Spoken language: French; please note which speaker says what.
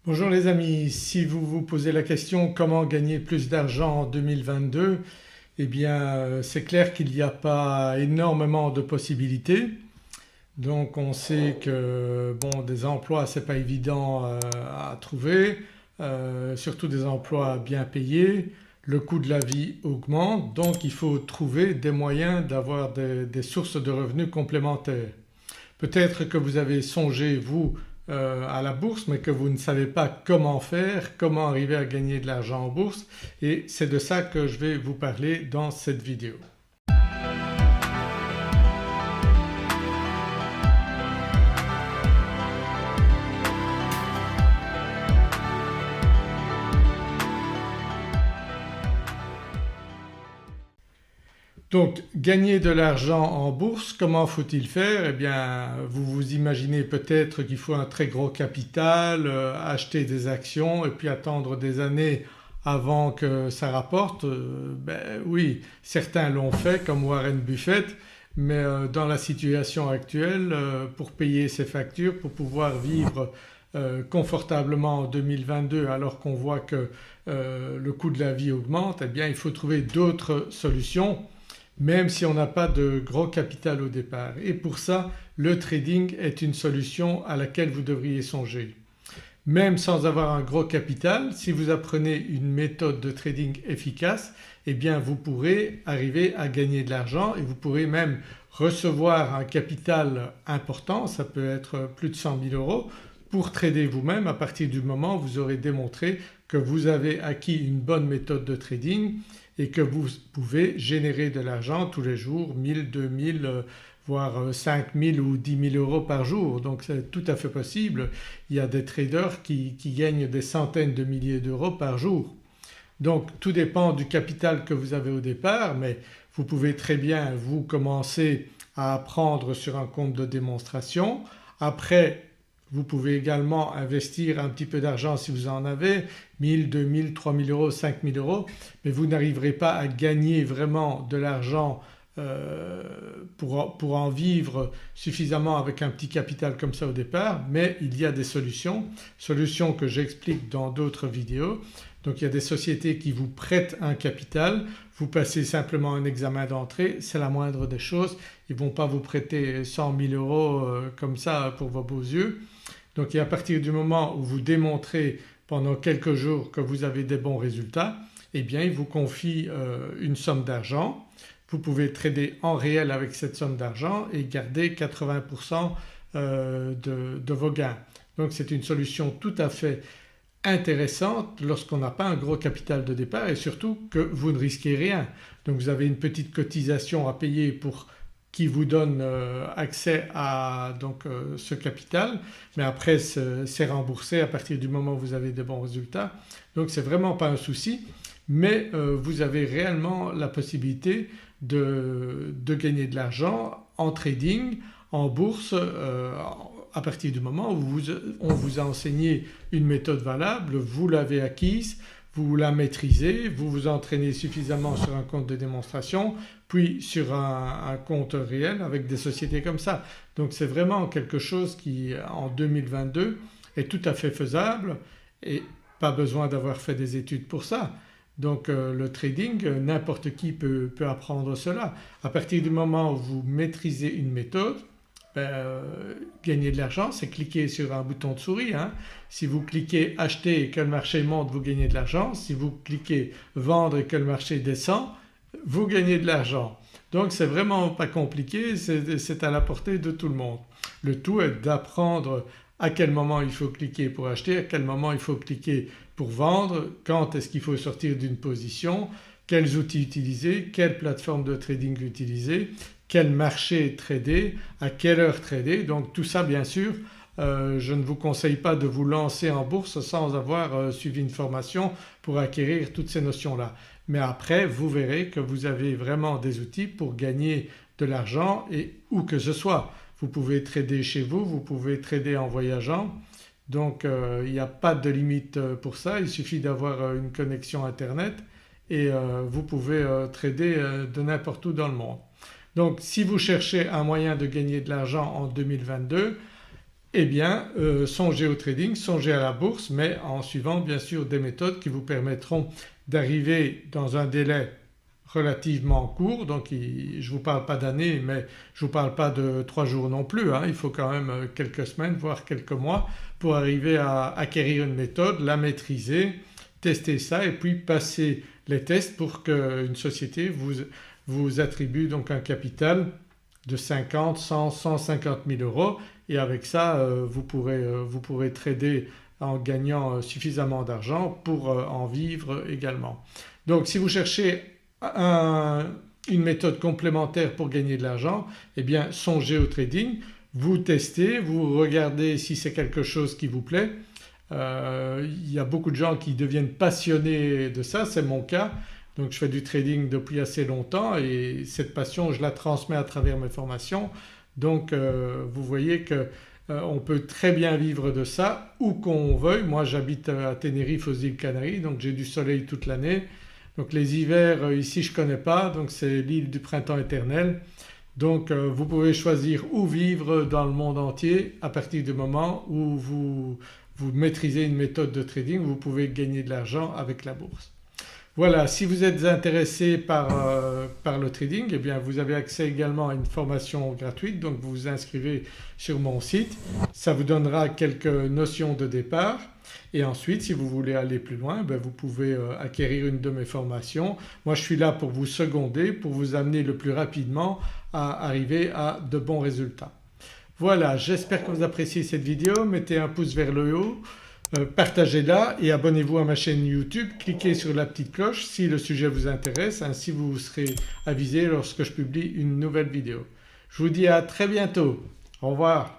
Speaker 1: Bonjour les amis, si vous vous posez la question comment gagner plus d'argent en 2022, eh bien c'est clair qu'il n'y a pas énormément de possibilités. Donc on sait que bon, des emplois c'est pas évident à trouver, surtout des emplois bien payés. Le coût de la vie augmente donc il faut trouver des moyens d'avoir des sources de revenus complémentaires. Peut-être que vous avez songé vous à la bourse mais que vous ne savez pas comment faire, comment arriver à gagner de l'argent en bourse et c'est de ça que je vais vous parler dans cette vidéo. Donc gagner de l'argent en bourse, comment faut-il faire? Eh bien vous vous imaginez peut-être qu'il faut un très gros capital, acheter des actions et puis attendre des années avant que ça rapporte. Ben oui, certains l'ont fait comme Warren Buffett mais dans la situation actuelle pour payer ses factures, pour pouvoir vivre confortablement en 2022 alors qu'on voit que le coût de la vie augmente, eh bien il faut trouver d'autres solutions même si on n'a pas de gros capital au départ. Et pour ça, le trading est une solution à laquelle vous devriez songer. Même sans avoir un gros capital, si vous apprenez une méthode de trading efficace, eh bien vous pourrez arriver à gagner de l'argent et vous pourrez même recevoir un capital important, ça peut être plus de 100 000 euros, pour trader vous-même à partir du moment où vous aurez démontré que vous avez acquis une bonne méthode de trading et que vous pouvez générer de l'argent tous les jours, 1000, 2000 voire 5000 ou 10 000 euros par jour. Donc c'est tout à fait possible. Il y a des traders qui gagnent des centaines de milliers d'euros par jour. Donc tout dépend du capital que vous avez au départ mais vous pouvez très bien vous commencer à apprendre sur un compte de démonstration. Après vous pouvez également investir un petit peu d'argent si vous en avez, 1000, 2000, 3000 euros, 5000 euros, mais vous n'arriverez pas à gagner vraiment de l'argent pour en vivre suffisamment avec un petit capital comme ça au départ, mais il y a des solutions que j'explique dans d'autres vidéos. Donc il y a des sociétés qui vous prêtent un capital, vous passez simplement un examen d'entrée, c'est la moindre des choses, ils ne vont pas vous prêter 100 000 euros comme ça pour vos beaux yeux. Donc à partir du moment où vous démontrez pendant quelques jours que vous avez des bons résultats, eh bien ils vous confient une somme d'argent. Vous pouvez trader en réel avec cette somme d'argent et garder 80% de vos gains. Donc c'est une solution tout à fait intéressante lorsqu'on n'a pas un gros capital de départ et surtout que vous ne risquez rien. Donc vous avez une petite cotisation à payer pour qui vous donne accès à ce capital mais après c'est remboursé à partir du moment où vous avez de bons résultats. Donc c'est vraiment pas un souci mais vous avez réellement la possibilité de gagner de l'argent en trading, en bourse à partir du moment où on vous a enseigné une méthode valable, vous l'avez acquise, vous la maîtrisez, vous vous entraînez suffisamment sur un compte de démonstration puis sur un compte réel avec des sociétés comme ça. Donc c'est vraiment quelque chose qui en 2022 est tout à fait faisable et pas besoin d'avoir fait des études pour ça. Donc le trading, n'importe qui peut apprendre cela. À partir du moment où vous maîtrisez une méthode, gagner de l'argent c'est cliquer sur un bouton de souris. Si vous cliquez acheter et que le marché monte vous gagnez de l'argent, si vous cliquez vendre et que le marché descend vous gagnez de l'argent. Donc c'est vraiment pas compliqué, c'est à la portée de tout le monde. Le tout est d'apprendre à quel moment il faut cliquer pour acheter, à quel moment il faut cliquer pour vendre, quand est-ce qu'il faut sortir d'une position, quels outils utiliser, quelle plateforme de trading utiliser, quel marché trader, à quelle heure trader. Donc tout ça bien sûr je ne vous conseille pas de vous lancer en bourse sans avoir suivi une formation pour acquérir toutes ces notions-là. Mais après vous verrez que vous avez vraiment des outils pour gagner de l'argent et où que ce soit. Vous pouvez trader chez vous, vous pouvez trader en voyageant. Donc il n'y a pas de limite pour ça, il suffit d'avoir une connexion internet et vous pouvez trader de n'importe où dans le monde. Donc si vous cherchez un moyen de gagner de l'argent en 2022, eh bien songez au trading, songez à la bourse, mais en suivant bien sûr des méthodes qui vous permettront d'arriver dans un délai relativement court. Donc je ne vous parle pas d'années, mais je ne vous parle pas de 3 jours non plus, hein. Il faut quand même quelques semaines voire quelques mois pour arriver à acquérir une méthode, la maîtriser, tester ça et puis passer les tests pour qu'une société vous attribue donc un capital de 50, 100, 150 000 euros et avec ça vous pourrez trader en gagnant suffisamment d'argent pour en vivre également. Donc si vous cherchez une méthode complémentaire pour gagner de l'argent, eh bien songez au trading, vous testez, vous regardez si c'est quelque chose qui vous plaît. Il y a beaucoup de gens qui deviennent passionnés de ça, c'est mon cas. Donc je fais du trading depuis assez longtemps et cette passion je la transmets à travers mes formations. Donc vous voyez qu'on peut très bien vivre de ça où qu'on veuille. Moi j'habite à Tenerife aux îles Canaries, donc j'ai du soleil toute l'année. Donc les hivers ici je ne connais pas, donc c'est l'île du printemps éternel. Donc vous pouvez choisir où vivre dans le monde entier à partir du moment où vous maîtrisez une méthode de trading, vous pouvez gagner de l'argent avec la bourse. Voilà, si vous êtes intéressé par le trading, eh bien vous avez accès également à une formation gratuite, donc vous vous inscrivez sur mon site, ça vous donnera quelques notions de départ et ensuite si vous voulez aller plus loin vous pouvez acquérir une de mes formations. Moi je suis là pour vous seconder, pour vous amener le plus rapidement à arriver à de bons résultats. Voilà, j'espère que vous appréciez cette vidéo, mettez un pouce vers le haut, partagez-la et abonnez-vous à ma chaîne YouTube, cliquez sur la petite cloche si le sujet vous intéresse, ainsi vous serez avisé lorsque je publie une nouvelle vidéo. Je vous dis à très bientôt, au revoir.